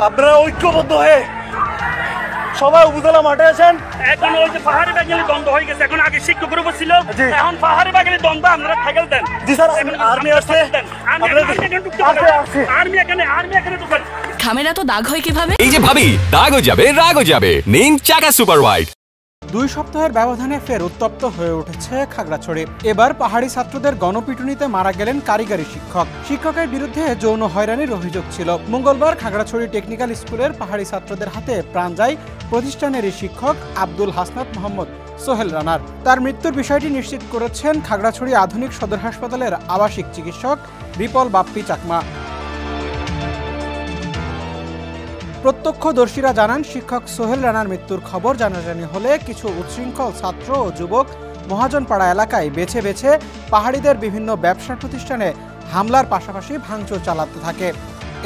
আপনারা ঐক্যবদ্ধ হয়ে সবাই উপজেলা মাঠে আছেন। এখন ওই যে পাহাড়ি বাগানে দ্বন্দ্ব হয়ে গেছে, এখন আগে শিক্ষকের উপর ছিল, এখন পাহাড়ি বাগানে দ্বন্দ্ব আপনারা থাকেল দেন। জি স্যার, আর্মি আছে, আর্মি এখানে ঢুকেন। খামেরা তো দাগ হয় কিভাবে? এই যে ভাবি, দাগও যাবে রাগও যাবে, নিন চাকা সুপার হোয়াইট। 2 সপ্তাহের ব্যবধানে ফের উত্তপ্ত হয়ে উঠেছে খাগড়াছড়ি। এবার পাহাড়ি ছাত্রদের গণপিটুনিতে মারা গেলেন কারিগরি শিক্ষক। শিক্ষকের বিরুদ্ধে যৌন হয়রানির অভিযোগ ছিল। মঙ্গলবার খাগড়াছড়ি টেকনিক্যাল স্কুলের পাহাড়ি ছাত্রদের হাতে প্রাণ যায় প্রতিষ্ঠানেরই শিক্ষক আব্দুল হাসনাত মোহাম্মদ সোহেল রানার। তার মৃত্যুর বিষয়টি নিশ্চিত করেছেন খাগড়াছড়ি আধুনিক সদর হাসপাতালের আবাসিক চিকিৎসক রিপল বাপ্পি চাকমা। প্রত্যক্ষদর্শীরা জানান, শিক্ষক সোহেল রানার মৃত্যুর খবর জানাজানি হলে কিছু উচ্ছৃঙ্খল ছাত্র ও যুবক মহাজনপাড়া এলাকায় বেছে বেছে পাহাড়িদের বিভিন্ন ব্যবসা প্রতিষ্ঠানে হামলার পাশাপাশি ভাঙচুর চালাতে থাকে।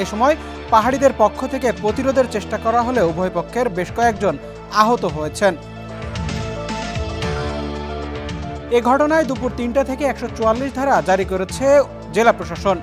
এ সময় পাহাড়িদের পক্ষ থেকে প্রতিরোধের চেষ্টা করা হলে উভয় পক্ষের বেশ কয়েকজন আহত হয়েছেন। এ ঘটনায় দুপুর 3টা থেকে 144 ধারা জারি করেছে জেলা প্রশাসন।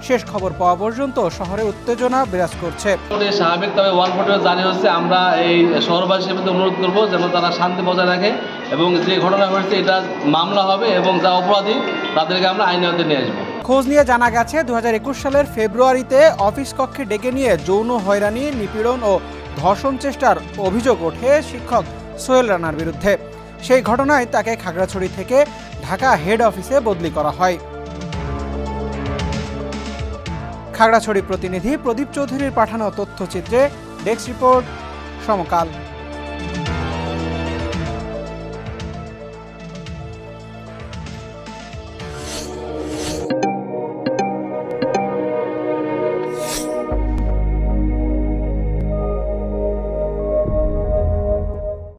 শেষ খবর পাওয়া পর্যন্ত শহরে উত্তেজনা বিরাজ করছে। স্বাভাবিক, তবে ওয়ালপোর্টে জারি হচ্ছে, আমরা এই শহরবাসীর মধ্যে অনুরোধ করবো যেন তারা শান্তি বজায় রাখে এবং যে ঘটনা হয়েছে এটা মামলা হবে এবং যা অপরাধী তাদেরকে আমরা আইনের আওতায় নিয়ে আসবো। খোঁজ নিয়ে জানা গেছে 2021 সালের ফেব্রুয়ারিতে অফিস কক্ষে ডেকে নিয়ে যৌন হয়রানি, নিপীড়ন ও ধর্ষণ চেষ্টার অভিযোগ ওঠে শিক্ষক সোহেল রানার বিরুদ্ধে। সেই ঘটনায় তাকে খাগড়াছড়ি থেকে ঢাকা হেড অফিসে বদলি করা হয়। খাগড়াছড়ি প্রতিনিধি প্রদীপ চৌধুরীর পাঠানো তথ্যচিত্রে ডেস্ক রিপোর্ট, সমকাল।